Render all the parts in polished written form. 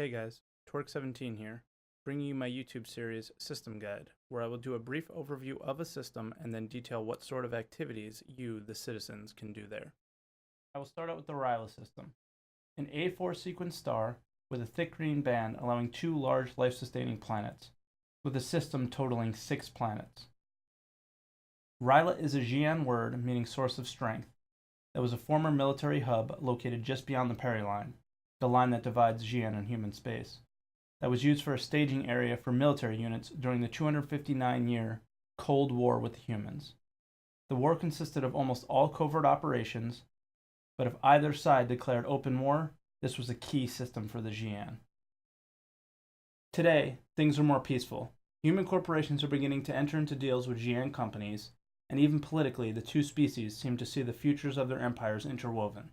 Hey guys, Torque17 here, bringing you my YouTube series System Guide, where I will do a brief overview of a system and then detail what sort of activities you, the citizens, can do there. I will start out with the Ryla system, an A4 sequence star with a thick green band allowing 2 large life-sustaining planets, with a system totaling 6 planets. Ryla is a Xi'An word meaning source of strength that was a former military hub located just beyond the Perry Line, the line that divides Xi'An and human space, that was used for a staging area for military units during the 259-year Cold War with the humans. The war consisted of almost all covert operations, but if either side declared open war, this was a key system for the Xi'An. Today, things are more peaceful. Human corporations are beginning to enter into deals with Xi'An companies, and even politically, the two species seem to see the futures of their empires interwoven.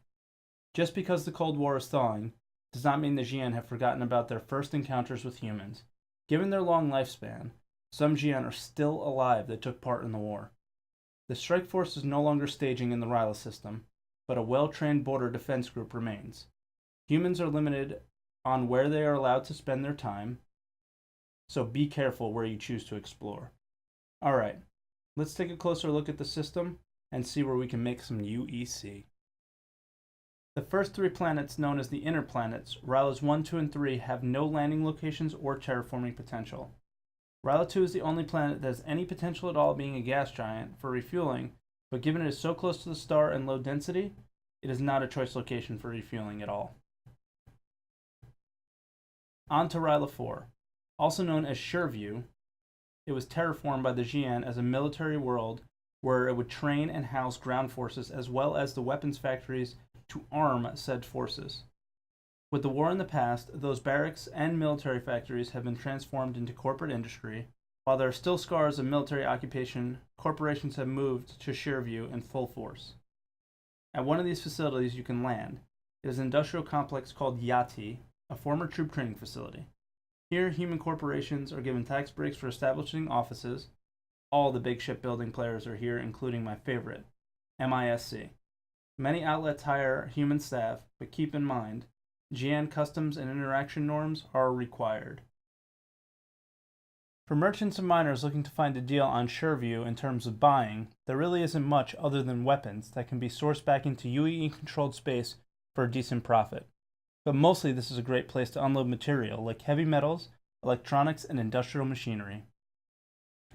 Just because the Cold War is thawing does not mean the Xi'An have forgotten about their first encounters with humans. Given their long lifespan, some Xi'An are still alive that took part in the war. The strike force is no longer staging in the Ryla system, but a well-trained border defense group remains. Humans are limited on where they are allowed to spend their time, so be careful where you choose to explore. Alright, let's take a closer look at the system and see where we can make some UEC. The first 3 planets, known as the inner planets, Rylas 1, 2, and 3, have no landing locations or terraforming potential. Ryla 2 is the only planet that has any potential at all being a gas giant for refueling, but given it is so close to the star and low density, it is not a choice location for refueling at all. On to Ryla 4. Also known as Shureview, it was terraformed by the Xi'An as a military world where it would train and house ground forces as well as the weapons factories to arm said forces. With the war in the past, those barracks and military factories have been transformed into corporate industry. While there are still scars of military occupation, corporations have moved to Shureview in full force. At one of these facilities you can land. It is an industrial complex called Yati, a former troop training facility. Here, human corporations are given tax breaks for establishing offices. All the big shipbuilding players are here, including my favorite, MISC. Many outlets hire human staff, but keep in mind, Xi'An customs and interaction norms are required. For merchants and miners looking to find a deal on Shureview in terms of buying, there really isn't much other than weapons that can be sourced back into UEE-controlled space for a decent profit. But mostly this is a great place to unload material like heavy metals, electronics, and industrial machinery.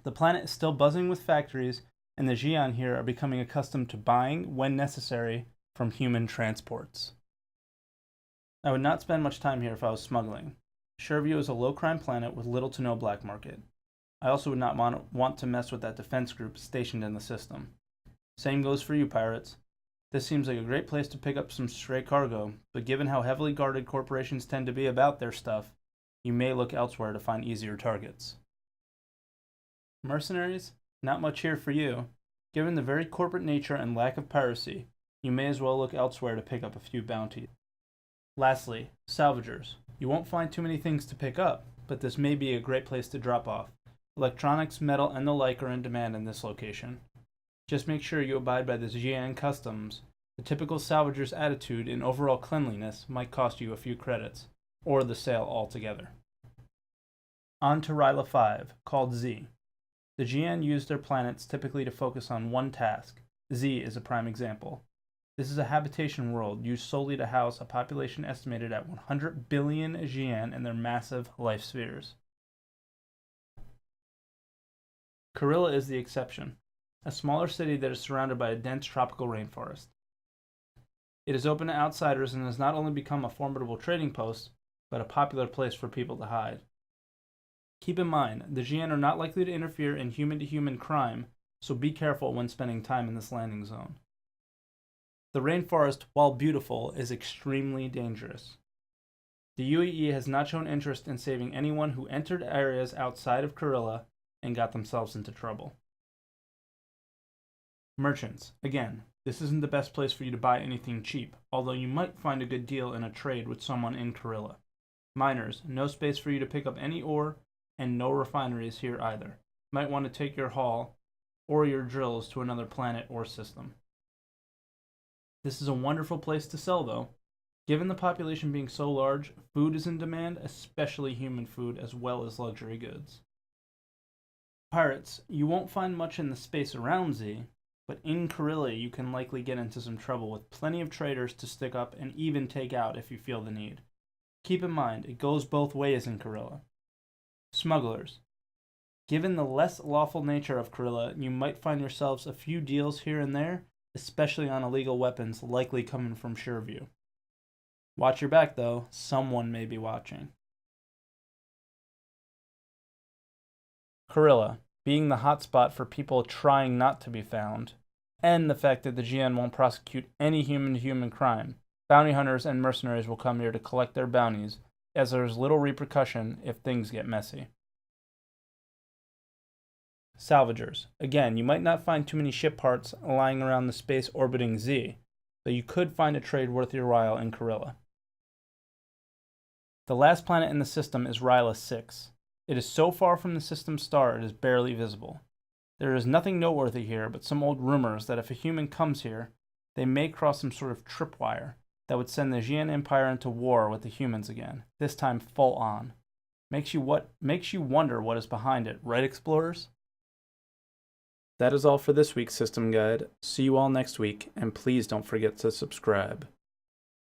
The planet is still buzzing with factories, and the Xi'An here are becoming accustomed to buying, when necessary, from human transports. I would not spend much time here if I was smuggling. Shureview is a low-crime planet with little to no black market. I also would not want to mess with that defense group stationed in the system. Same goes for you, pirates. This seems like a great place to pick up some stray cargo, but given how heavily guarded corporations tend to be about their stuff, you may look elsewhere to find easier targets. Mercenaries? Not much here for you. Given the very corporate nature and lack of piracy, you may as well look elsewhere to pick up a few bounties. Lastly, salvagers. You won't find too many things to pick up, but this may be a great place to drop off. Electronics, metal, and the like are in demand in this location. Just make sure you abide by the Xi'An customs. The typical salvager's attitude and overall cleanliness might cost you a few credits, or the sale altogether. On to Ryla V, called Z. The Xi'An use their planets typically to focus on one task. Z is a prime example. This is a habitation world used solely to house a population estimated at 100 billion Xi'An in their massive life spheres. Rihlah is the exception, a smaller city that is surrounded by a dense tropical rainforest. It is open to outsiders and has not only become a formidable trading post, but a popular place for people to hide. Keep in mind, the Xi'An are not likely to interfere in human-to-human crime, so be careful when spending time in this landing zone. The rainforest, while beautiful, is extremely dangerous. The UEE has not shown interest in saving anyone who entered areas outside of Rihlah and got themselves into trouble. Merchants. Again, this isn't the best place for you to buy anything cheap, although you might find a good deal in a trade with someone in Rihlah. Miners. No space for you to pick up any ore, and no refineries here either. Might want to take your haul or your drills to another planet or system. This is a wonderful place to sell though. Given the population being so large, food is in demand, especially human food as well as luxury goods. Pirates, you won't find much in the space around Z, but in Rihlah you can likely get into some trouble with plenty of traders to stick up and even take out if you feel the need. Keep in mind, it goes both ways in Rihlah. Smugglers. Given the less lawful nature of Rihlah, you might find yourselves a few deals here and there, especially on illegal weapons likely coming from Sureview. Watch your back though, someone may be watching. Rihlah, being the hotspot for people trying not to be found, and the fact that the Xi'An won't prosecute any human-to-human crime, bounty hunters and mercenaries will come here to collect their bounties, as there is little repercussion if things get messy. Salvagers. Again, you might not find too many ship parts lying around the space orbiting Z, but you could find a trade worth your while in Rihlah. The last planet in the system is Ryla VI. It is so far from the system's star it is barely visible. There is nothing noteworthy here but some old rumors that if a human comes here, they may cross some sort of tripwire that would send the Xi'An Empire into war with the humans again, this time full on. Makes you wonder what is behind it, right, explorers? That is all for this week's system guide. See you all next week, and please don't forget to subscribe.